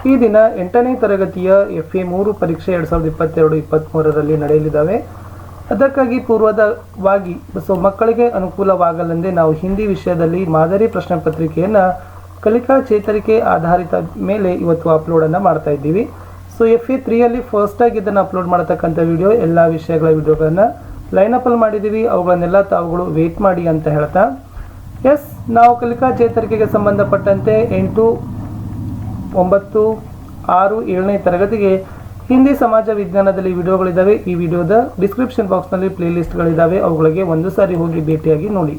ಈ ದಿನ 8ನೇ ತರಗತಿಯ FA 3 ಪರೀಕ್ಷೆ 2022-23ರಲ್ಲಿ ನಡೆಯಲಿದ್ದಾವೆ. ಅದಕ್ಕಾಗಿ ಪೂರ್ವವಾಗಿ ಮಕ್ಕಳಿಗೆ ಅನುಕೂಲವಾಗಲೆಂದೇ ನಾವು ಹಿಂದಿ ವಿಷಯದಲ್ಲಿ ಮಾದರಿ ಪ್ರಶ್ನೆ ಪತ್ರಿಕೆಯನ್ನು ಕಲಿಕಾ ಚೇತರಿಕೆ ಆಧಾರಿತ ಮೇಲೆ ಇವತ್ತು ಅಪ್ಲೋಡನ್ನು ಮಾಡ್ತಾ ಇದ್ದೀವಿ. FA 3ಯಲ್ಲಿ ಫಸ್ಟ್ ಆಗಿ ಇದನ್ನು ಅಪ್ಲೋಡ್ ಮಾಡತಕ್ಕಂಥ ವಿಡಿಯೋ ಎಲ್ಲ ವಿಷಯಗಳ ವಿಡಿಯೋಗಳನ್ನು ಲೈನಪ್ಪಲ್ಲಿ ಮಾಡಿದ್ದೀವಿ. ಅವುಗಳನ್ನೆಲ್ಲ ತಾವುಗಳು ವೇಟ್ ಮಾಡಿ ಅಂತ ಹೇಳ್ತಾ ನಾವು ಕಲಿಕಾ ಚೇತರಿಕೆಗೆ ಸಂಬಂಧಪಟ್ಟಂತೆ 8, 9, 6, 7ನೇ ತರಗತಿಗೆ ಹಿಂದಿ ಸಮಾಜ ವಿಜ್ಞಾನದಲ್ಲಿ ವಿಡಿಯೋಗಳಿದ್ದಾವೆ. ಈ ವಿಡಿಯೋದ ಡಿಸ್ಕ್ರಿಪ್ಷನ್ ಬಾಕ್ಸ್ನಲ್ಲಿ ಪ್ಲೇಲಿಸ್ಟ್ಗಳಿದ್ದಾವೆ. ಅವುಗಳಿಗೆ ಒಂದು ಸಾರಿ ಹೋಗಿ ಭೇಟಿಯಾಗಿ ನೋಡಿ.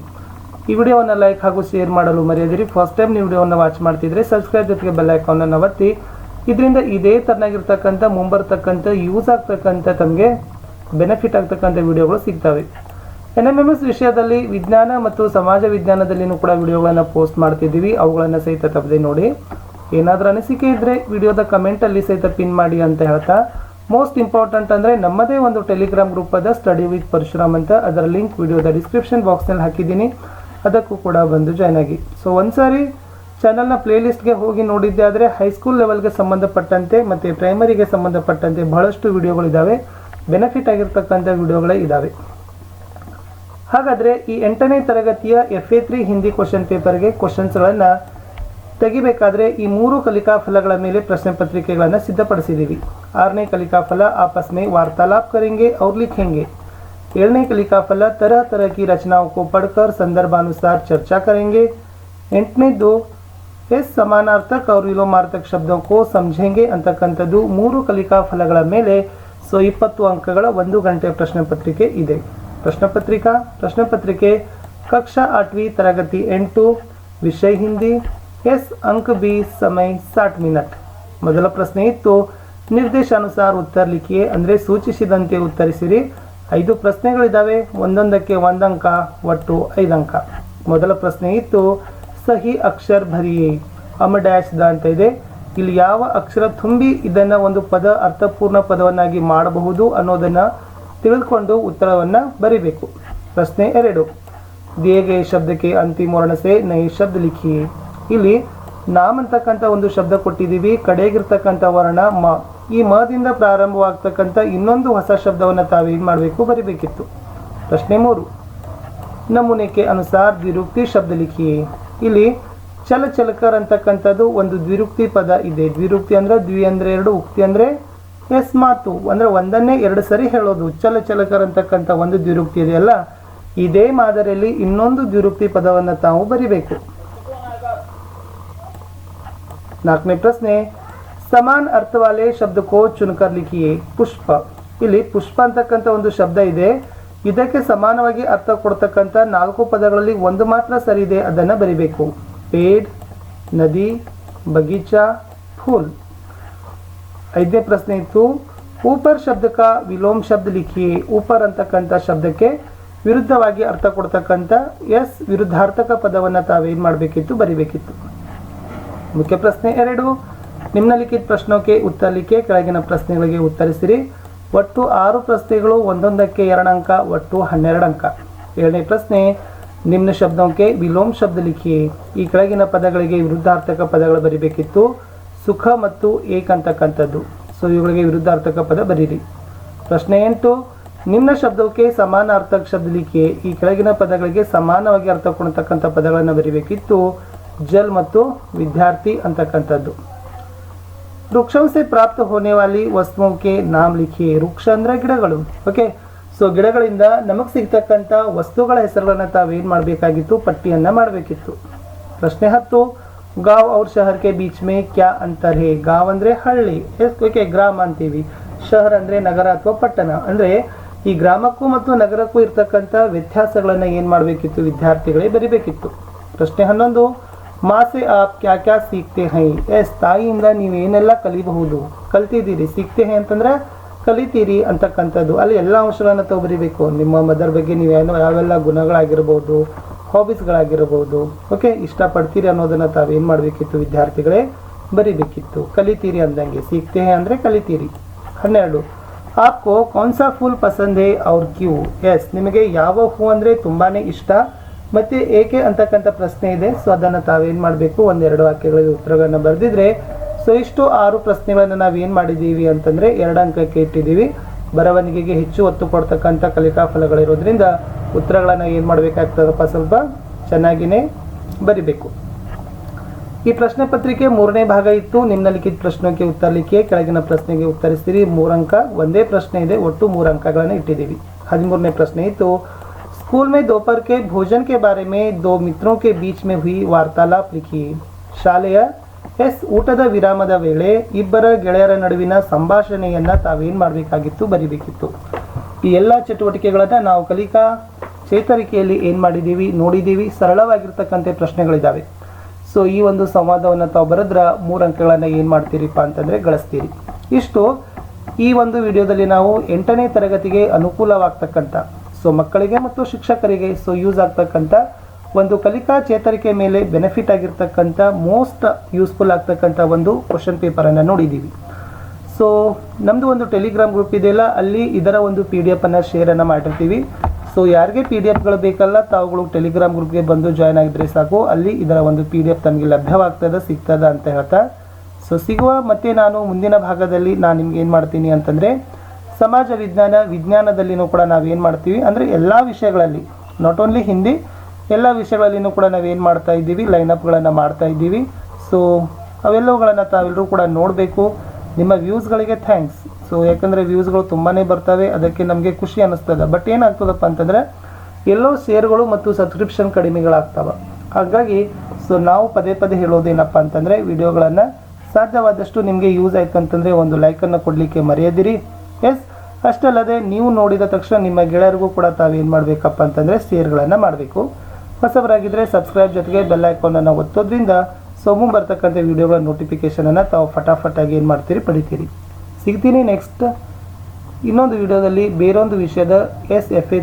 ಈ ವಿಡಿಯೋವನ್ನು ಲೈಕ್ ಹಾಗೂ ಶೇರ್ ಮಾಡಲು ಮರೆಯದಿರಿ. ಫಸ್ಟ್ ಟೈಮ್ ನೀವು ವಿಡಿಯೋವನ್ನು ವಾಚ್ ಮಾಡ್ತಿದ್ರೆ ಸಬ್ಸ್ಕ್ರೈಬ್ ಜೊತೆಗೆ ಬೆಲ್ ಐಕಾನನ್ನು ಒತ್ತಿ. ಇದರಿಂದ ಇದೇ ತರನಾಗಿರ್ತಕ್ಕಂಥ ಮುಂಬರ್ತಕ್ಕಂಥ ಯೂಸ್ ಆಗ್ತಕ್ಕಂಥ ತಮಗೆ ಬೆನಿಫಿಟ್ ಆಗ್ತಕ್ಕಂಥ ವಿಡಿಯೋಗಳು ಸಿಗ್ತವೆ. NMMS ವಿಷಯದಲ್ಲಿ ವಿಜ್ಞಾನ ಮತ್ತು ಸಮಾಜ ವಿಜ್ಞಾನದಲ್ಲಿನೂ ಕೂಡ ವಿಡಿಯೋಗಳನ್ನು ಪೋಸ್ಟ್ ಮಾಡ್ತಿದ್ದೀವಿ. ಅವುಗಳನ್ನು ಸಹಿತ ತಪ್ಪದೆ ನೋಡಿ. ಏನಾದರೂ ಅನಿಸಿಕೆ ಇದ್ದರೆ ವಿಡಿಯೋದ ಕಮೆಂಟಲ್ಲಿ ಸಹಿತ ಪಿನ್ ಮಾಡಿ ಅಂತ ಹೇಳ್ತಾ, ಮೋಸ್ಟ್ ಇಂಪಾರ್ಟೆಂಟ್ ಅಂದರೆ ನಮ್ಮದೇ ಒಂದು ಟೆಲಿಗ್ರಾಮ್ ಗ್ರೂಪ್ ಅದ ಸ್ಟಡಿ ವಿತ್ ಪರಶುರಾಮ್ ಅಂತ. ಅದರ ಲಿಂಕ್ ವಿಡಿಯೋದ ಡಿಸ್ಕ್ರಿಪ್ಷನ್ ಬಾಕ್ಸ್ನಲ್ಲಿ ಹಾಕಿದ್ದೀನಿ. ಅದಕ್ಕೂ ಕೂಡ ಬಂದು ಜಾಯ್ನ್ ಆಗಿ. ಒಂದ್ಸಾರಿ ಚಾನಲ್ನ ಪ್ಲೇಲಿಸ್ಟ್ಗೆ ಹೋಗಿ ನೋಡಿದ್ದೆ ಆದರೆ ಹೈಸ್ಕೂಲ್ ಲೆವೆಲ್ಗೆ ಸಂಬಂಧಪಟ್ಟಂತೆ ಮತ್ತು ಪ್ರೈಮರಿಗೆ ಸಂಬಂಧಪಟ್ಟಂತೆ ಬಹಳಷ್ಟು ವಿಡಿಯೋಗಳಿದ್ದಾವೆ. ಬೆನಿಫಿಟ್ ಆಗಿರ್ತಕ್ಕಂಥ ವಿಡಿಯೋಗಳೇ ಇದ್ದಾವೆ. ಹಾಗಾದರೆ ಈ 8ನೇ ತರಗತಿಯ FA 3 ಹಿಂದಿ ಕ್ವಶನ್ ಪೇಪರ್ಗೆ ಕ್ವಶನ್ಸ್ಗಳನ್ನು ತೆಗಿಬೇಕಾದ್ರೆ ಈ 3 ಕಲಿಕಾ ಫಲಗಳ ಮೇಲೆ ಪ್ರಶ್ನೆ ಪತ್ರಿಕೆಗಳನ್ನು ಸಿದ್ಧಪಡಿಸಿದ್ದೀವಿ. 6ನೇ ಕಲಿಕಾ ಫಲ आपस में वार्तालाप करेंगे और लिखेंगे. 7ನೇ कलिका फल तरह तरह की रचनाओं को पढ़कर संदर्भानुसार चर्चा करेंगे. 8ನೇದು समानार्थक और विलोमार्थक शब्दों को समझेंगे ಅಂತಕ್ಕಂಥದ್ದು 3 ಕಲಿಕಾ ಫಲಗಳ ಮೇಲೆ 20 ಅಂಕಗಳ 1 ಗಂಟೆ ಪ್ರಶ್ನೆ ಪತ್ರಿಕೆ ಇದೆ. ಪ್ರಶ್ನೆ ಪತ್ರಿಕೆ ಕಕ್ಷಾ 8वीं ತರಗತಿ 8 ವಿಷಯ ಹಿಂದಿ. अंक 20 समय 60 ಮಿನಿಟ್. ಮೊದಲ ಪ್ರಶ್ನೆ ಇತ್ತು ನಿರ್ದೇಶಾನುಸಾರ ಉತ್ತರ ಲಿಖಿಯೇ, ಅಂದರೆ ಸೂಚಿಸಿದಂತೆ ಉತ್ತರಿಸಿರಿ. 5 ಪ್ರಶ್ನೆಗಳಿದ್ದಾವೆ. ಒಂದೊಂದಕ್ಕೆ 1 ಅಂಕ, ಒಟ್ಟು 5 ಅಂಕ. ಮೊದಲ ಪ್ರಶ್ನೆ ಇತ್ತು ಸಹಿ ಅಕ್ಷರ ಭರಿಯೇ, ಡ್ಯಾಶ್ ದ ಅಂತ ಇದೆ. ಇಲ್ಲಿ ಯಾವ ಅಕ್ಷರ ತುಂಬಿ ಇದನ್ನು ಒಂದು ಪದ ಅರ್ಥಪೂರ್ಣ ಪದವನ್ನಾಗಿ ಮಾಡಬಹುದು ಅನ್ನೋದನ್ನು ತಿಳಿದುಕೊಂಡು ಉತ್ತರವನ್ನು ಬರೀಬೇಕು. ಪ್ರಶ್ನೆ 2 ದಿಯೇ ಗಯೇ ಶಬ್ದಕ್ಕೆ ಅಂತಿಮ ವರ್ಣ ಸೆ ನೈ ಶಬ್ದ ಲಿಖಿಯೇ. ಇಲ್ಲಿ ನಾಮ್ ಅಂತಕ್ಕಂಥ ಒಂದು ಶಬ್ದ ಕೊಟ್ಟಿದ್ದೀವಿ. ಕಡೆಗಿರ್ತಕ್ಕಂಥ ವರ್ಣ ಮ. ಈ ಮದಿಂದ ಪ್ರಾರಂಭವಾಗ್ತಕ್ಕಂಥ ಇನ್ನೊಂದು ಹೊಸ ಶಬ್ದವನ್ನು ತಾವೇನು ಮಾಡಬೇಕು, ಬರಿಬೇಕಿತ್ತು. ಪ್ರಶ್ನೆ 3 ನಮೂನೆ ಕೆ ಅನುಸಾರ ದ್ವಿರುಕ್ತಿ ಶಬ್ದ ಲಿಖಿಯೇ. ಇಲ್ಲಿ ಚಲಚಲಕರ್ ಅಂತಕ್ಕಂಥದ್ದು ಒಂದು ದ್ವಿರುಕ್ತಿ ಪದ ಇದೆ. ದ್ವಿರುಕ್ತಿ ಅಂದರೆ ದ್ವಿ ಅಂದರೆ 2, ಉಕ್ತಿ ಅಂದರೆ ಮಾತು ಅಂದರೆ ಒಂದನ್ನೇ 2 ಸರಿ ಹೇಳೋದು. ಚಲಚಲಕರ್ ಅಂತಕ್ಕಂಥ ಒಂದು ದ್ವಿರುಕ್ತಿ ಇದೆಯಲ್ಲ, ಇದೇ ಮಾದರಿಯಲ್ಲಿ ಇನ್ನೊಂದು ದ್ವಿರುಕ್ತಿ ಪದವನ್ನು ತಾವು ಬರಿಬೇಕು. 4ನೇ ಪ್ರಶ್ನೆ ಸಮಾನ ಅರ್ಥವಾಲೆ ಶಬ್ದಕ್ಕೋ ಚುನ್ಕರ್ ಲಿಖಿಯೇ. ಪುಷ್ಪ. ಇಲ್ಲಿ ಪುಷ್ಪ ಅಂತಕ್ಕಂಥ ಒಂದು ಶಬ್ದ ಇದೆ. ಇದಕ್ಕೆ ಸಮಾನವಾಗಿ ಅರ್ಥ ಕೊಡ್ತಕ್ಕಂಥ 4 ಪದಗಳಲ್ಲಿ ಒಂದು ಮಾತ್ರ ಸರಿ ಇದೆ, ಅದನ್ನು ಬರಿಬೇಕು. ಪೇಡ್, ನದಿ, ಬಗೀಚಾ, ಫೂಲ್. 5ನೇ ಪ್ರಶ್ನೆ ಇತ್ತು ಊಪರ್ ಶಬ್ದಕ ವಿಲೋಮ ಶಬ್ದ ಲಿಖಿಯೇ. ಊಪರ್ ಅಂತಕ್ಕಂಥ ಶಬ್ದಕ್ಕೆ ವಿರುದ್ಧವಾಗಿ ಅರ್ಥ ಕೊಡ್ತಕ್ಕಂಥ ವಿರುದ್ಧಾರ್ಥಕ ಪದವನ್ನು ತಾವೇನು ಮಾಡಬೇಕಿತ್ತು, ಬರಿಬೇಕಿತ್ತು. ಮುಖ್ಯ ಪ್ರಶ್ನೆ 2 ನಿಮ್ನಲಿಖಿತ ಪ್ರಶ್ನೋಕೆ ಉತ್ತರ ಲಿಖೆ. ಕೆಳಗಿನ ಪ್ರಶ್ನೆಗಳಿಗೆ ಉತ್ತರಿಸಿರಿ. ಒಟ್ಟು 6 ಪ್ರಶ್ನೆಗಳು, ಒಂದೊಂದಕ್ಕೆ 2 ಅಂಕ, ಒಟ್ಟು 12 ಅಂಕ. 7ನೇ ಪ್ರಶ್ನೆ ನಿಮ್ನ ಶಬ್ದಕ್ಕೆ ವಿಲೋಮ ಶಬ್ದ ಲಿಖಿಯೇ. ಈ ಕೆಳಗಿನ ಪದಗಳಿಗೆ ವಿರುದ್ಧಾರ್ಥಕ ಪದಗಳು ಬರಿಬೇಕಿತ್ತು. ಸುಖ ಮತ್ತು ಏಕ ಅಂತಕ್ಕಂಥದ್ದು. ಇವುಗಳಿಗೆ ವಿರುದ್ಧಾರ್ಥಕ ಪದ ಬರೀರಿ. ಪ್ರಶ್ನೆ 8 ನಿಮ್ನ ಶಬ್ದಕ್ಕೆ ಸಮಾನಾರ್ಥಕ ಶಬ್ದ ಲಿಖಿಯೇ. ಈ ಕೆಳಗಿನ ಪದಗಳಿಗೆ ಸಮಾನವಾಗಿ ಅರ್ಥ ಕೊಡ್ತಕ್ಕಂಥ ಪದಗಳನ್ನು ಬರಿಬೇಕಿತ್ತು. ಜಲ್ ಮತ್ತು ವಿದ್ಯಾರ್ಥಿ ಅಂತಕ್ಕಂಥದ್ದು. ವೃಕ್ಷಂ ಸೆ ಪ್ರಾಪ್ತ ಹೋನೆ ವಾಲಿ ವಸ್ತುಕ್ಕೆ ನಾಮ್ ಲಿಖಿಯೇ. ವೃಕ್ಷ ಅಂದರೆ ಗಿಡಗಳು. ಓಕೆ, ಗಿಡಗಳಿಂದ ನಮಗೆ ಸಿಗ್ತಕ್ಕಂಥ ವಸ್ತುಗಳ ಹೆಸರುಗಳನ್ನು ತಾವೇನು ಮಾಡಬೇಕಾಗಿತ್ತು, ಪಟ್ಟಿಯನ್ನು ಮಾಡಬೇಕಿತ್ತು. ಪ್ರಶ್ನೆ 10 गांव और शहर के बीच में क्या अंतर है. गांव ಅಂದರೆ ಹಳ್ಳಿ, ಓಕೆ, ಗ್ರಾಮ ಅಂತೀವಿ. ಶಹರ್ ಅಂದರೆ ನಗರ ಅಥವಾ ಪಟ್ಟಣ. ಅಂದರೆ ಈ ಗ್ರಾಮಕ್ಕೂ ಮತ್ತು ನಗರಕ್ಕೂ ಇರ್ತಕ್ಕಂಥ ವ್ಯತ್ಯಾಸಗಳನ್ನು ಏನು ಮಾಡಬೇಕಿತ್ತು, ವಿದ್ಯಾರ್ಥಿಗಳೇ ಬರಿಬೇಕಿತ್ತು. ಪ್ರಶ್ನೆ 11 ಮಾँ से आप क्या क्या सीखते हैं. ತಾಯಿಯಿಂದ ನೀವೇನೆಲ್ಲ ಕಲಿಬಹುದು, ಕಲ್ತಿದ್ದೀರಿ. ಸಿಕ್ತೆ ಹೇ ಅಂತಂದ್ರೆ ಕಲಿತೀರಿ ಅಂತಕ್ಕಂಥದ್ದು. ಅಲ್ಲಿ ಎಲ್ಲ ಅಂಶಗಳನ್ನು ತಾವು ಬರಿಬೇಕು. ನಿಮ್ಮ ಮದರ್ ಬಗ್ಗೆ ನೀವೇನೋ ಯಾವೆಲ್ಲ ಗುಣಗಳಾಗಿರ್ಬೋದು, ಹಾಬೀಸ್ಗಳಾಗಿರ್ಬೋದು, ಓಕೆ, ಇಷ್ಟಪಡ್ತೀರಿ ಅನ್ನೋದನ್ನು ತಾವೇನು ಮಾಡಬೇಕಿತ್ತು, ವಿದ್ಯಾರ್ಥಿಗಳೇ ಬರಿಬೇಕಿತ್ತು. ಕಲಿತೀರಿ ಅಂದಂಗೆ. ಸಿಕ್ತೆ ಹೇ ಅಂದರೆ ಕಲಿತೀರಿ. 12 आपको कौन सा फूल पसंद है और क्यों. ನಿಮಗೆ ಯಾವ ಹೂ ಅಂದರೆ ತುಂಬಾ ಇಷ್ಟ ಮತ್ತು ಏಕೆ ಅಂತಕ್ಕಂಥ ಪ್ರಶ್ನೆ ಇದೆ. ಅದನ್ನು ತಾವೇನು ಮಾಡಬೇಕು, 1-2 ವಾಕ್ಯಗಳಿಗೆ ಉತ್ತರಗಳನ್ನು ಬರೆದಿದ್ರೆ ಸೊ ಇಷ್ಟು 6 ಪ್ರಶ್ನೆಗಳನ್ನು ನಾವೇನು ಮಾಡಿದ್ದೀವಿ ಅಂತಂದರೆ 2 ಅಂಕಕ್ಕೆ ಇಟ್ಟಿದ್ದೀವಿ. ಬರವಣಿಗೆಗೆ ಹೆಚ್ಚು ಒತ್ತು ಕೊಡ್ತಕ್ಕಂಥ ಕಲಿಕಾ ಫಲಗಳಿರೋದ್ರಿಂದ ಉತ್ತರಗಳನ್ನು ಏನು ಮಾಡಬೇಕಾಗ್ತದಪ್ಪ, ಸ್ವಲ್ಪ ಚೆನ್ನಾಗಿಯೇ ಬರಿಬೇಕು. ಈ ಪ್ರಶ್ನೆ ಪತ್ರಿಕೆ 3ನೇ ಭಾಗ ಇತ್ತು. ನಿಮ್ನಲಿಖಿತ ಪ್ರಶ್ನೆಗೆ ಉತ್ತರ ಲಿಖಿ, ಕೆಳಗಿನ ಪ್ರಶ್ನೆಗೆ ಉತ್ತರಿಸ್ತೀರಿ. 3 ಅಂಕ, ಒಂದೇ ಪ್ರಶ್ನೆ ಇದೆ, ಒಟ್ಟು 3 ಅಂಕಗಳನ್ನು ಇಟ್ಟಿದ್ದೀವಿ. 13ನೇ ಪ್ರಶ್ನೆ ಇತ್ತು, स्कूल में दोपहर के भोजन के बारे में 2 मित्रों के बीच में हुई वार्तालाप लिखी. ಶಾಲೆಯ ಊಟದ ವಿರಾಮದ ವೇಳೆ ಇಬ್ಬರ ಗೆಳೆಯರ ನಡುವಿನ ಸಂಭಾಷಣೆಯನ್ನು ತಾವೇನು ಮಾಡಬೇಕಾಗಿತ್ತು, ಬರಿಬೇಕಿತ್ತು. ಈ ಎಲ್ಲ ಚಟುವಟಿಕೆಗಳನ್ನು ನಾವು ಕಲಿಕಾ ಚೇತರಿಕೆಯಲ್ಲಿ ಏನು ಮಾಡಿದ್ದೀವಿ, ನೋಡಿದ್ದೀವಿ. ಸರಳವಾಗಿರ್ತಕ್ಕಂಥ ಪ್ರಶ್ನೆಗಳಿದ್ದಾವೆ. ಸೊ ಈ ಒಂದು ಸಂವಾದವನ್ನು ತಾವು ಬರೆದ್ರೆ 3 ಅಂಕಗಳನ್ನು ಏನು ಮಾಡ್ತೀರಿಪ್ಪ ಅಂತಂದರೆ ಗಳಿಸ್ತೀರಿ. ಇಷ್ಟು ಈ ಒಂದು ವಿಡಿಯೋದಲ್ಲಿ ನಾವು 8ನೇ ತರಗತಿಗೆ ಅನುಕೂಲವಾಗ್ತಕ್ಕಂಥ, ಸೊ ಮಕ್ಕಳಿಗೆ ಮತ್ತು ಶಿಕ್ಷಕರಿಗೆ ಸೊ ಯೂಸ್ ಆಗ್ತಕ್ಕಂಥ ಒಂದು ಕಲಿಕಾ ಚೇತರಿಕೆ ಮೇಲೆ ಬೆನಿಫಿಟ್ ಆಗಿರ್ತಕ್ಕಂಥ ಮೋಸ್ಟ್ ಯೂಸ್ಫುಲ್ ಆಗ್ತಕ್ಕಂಥ ಒಂದು ಕ್ವಶನ್ ಪೇಪರನ್ನು ನೋಡಿದ್ದೀವಿ. ಸೊ ನಮ್ಮದು ಒಂದು ಟೆಲಿಗ್ರಾಮ್ ಗ್ರೂಪ್ ಇದೆಯಲ್ಲ, ಅಲ್ಲಿ ಇದರ ಒಂದು PDF ಅನ್ನು ಶೇರನ್ನು ಮಾಡಿರ್ತೀವಿ. ಸೊ ಯಾರಿಗೆ PDFಗಳು ಬೇಕಲ್ಲ, ತಾವುಗಳು ಟೆಲಿಗ್ರಾಮ್ ಗ್ರೂಪ್ಗೆ ಬಂದು ಜಾಯ್ನ್ ಆಗಿದ್ರೆ ಸಾಕು. ಅಲ್ಲಿ ಇದರ ಒಂದು PDF ತಮಗೆ ಲಭ್ಯವಾಗ್ತದೆ, ಸಿಗ್ತದ ಅಂತ ಹೇಳ್ತಾ ಸೊ ಸಿಗುವ. ಮತ್ತು ನಾನು ಮುಂದಿನ ಭಾಗದಲ್ಲಿ ನಾನು ನಿಮ್ಗೆ ಏನು ಮಾಡ್ತೀನಿ ಅಂತಂದರೆ ಸಮಾಜ ವಿಜ್ಞಾನದಲ್ಲಿನೂ ಕೂಡ ನಾವೇನು ಮಾಡ್ತೀವಿ ಅಂದರೆ ಎಲ್ಲ ವಿಷಯಗಳಲ್ಲಿ, ನಾಟ್ ಓನ್ಲಿ ಹಿಂದಿ, ಎಲ್ಲ ವಿಷಯಗಳಲ್ಲಿನೂ ಕೂಡ ನಾವೇನು ಮಾಡ್ತಾ ಇದ್ದೀವಿ, ಲೈನಪ್ಗಳನ್ನು ಮಾಡ್ತಾ ಇದ್ದೀವಿ. ಸೊ ಅವೆಲ್ಲವುಗಳನ್ನು ತಾವೆಲ್ಲರೂ ಕೂಡ ನೋಡಬೇಕು. ನಿಮ್ಮ ವ್ಯೂಸ್ಗಳಿಗೆ ಥ್ಯಾಂಕ್ಸ್. ಸೊ ಯಾಕಂದರೆ ವ್ಯೂಸ್ಗಳು ತುಂಬಾ ಬರ್ತವೆ, ಅದಕ್ಕೆ ನಮಗೆ ಖುಷಿ ಅನ್ನಿಸ್ತದೆ. ಬಟ್ ಏನಾಗ್ತದಪ್ಪ ಅಂತಂದರೆ ಎಲ್ಲೋ ಶೇರ್ಗಳು ಮತ್ತು ಸಬ್ಸ್ಕ್ರಿಪ್ಷನ್ ಕಡಿಮೆಗಳಾಗ್ತವೆ. ಹಾಗಾಗಿ ಸೊ ನಾವು ಪದೇ ಪದೇ ಹೇಳೋದೇನಪ್ಪ ಅಂತಂದರೆ ವಿಡಿಯೋಗಳನ್ನು ಸಾಧ್ಯವಾದಷ್ಟು ನಿಮಗೆ ಯೂಸ್ ಆಯ್ತು ಅಂತಂದರೆ ಒಂದು ಲೈಕನ್ನು ಕೊಡಲಿಕ್ಕೆ ಮರೆಯದಿರಿ. ಎಸ್, ಅಷ್ಟಲ್ಲದೆ ನೀವು ನೋಡಿದ ತಕ್ಷಣ ನಿಮ್ಮ ಗೆಳೆಯರಿಗೂ ಕೂಡ ತಾವೇನು ಮಾಡಬೇಕಪ್ಪ ಅಂತಂದರೆ ಶೇರ್ಗಳನ್ನು ಮಾಡಬೇಕು. ಹೊಸಬರಾಗಿದ್ದರೆ ಸಬ್ಸ್ಕ್ರೈಬ್ ಜೊತೆಗೆ ಬೆಲ್ ಐಕಾನನ್ನು ಒತ್ತೋದ್ರಿಂದ ಬರ್ತಕ್ಕಂಥ ವಿಡಿಯೋಗಳ ನೋಟಿಫಿಕೇಷನನ್ನು ತಾವು ಫಟಾಫಟಾಗಿ ಏನು ಮಾಡ್ತೀರಿ, ಪಡಿತೀರಿ. ಸಿಗ್ತೀನಿ ನೆಕ್ಸ್ಟ್ ಇನ್ನೊಂದು ವಿಡಿಯೋದಲ್ಲಿ ಬೇರೊಂದು ವಿಷಯದ FA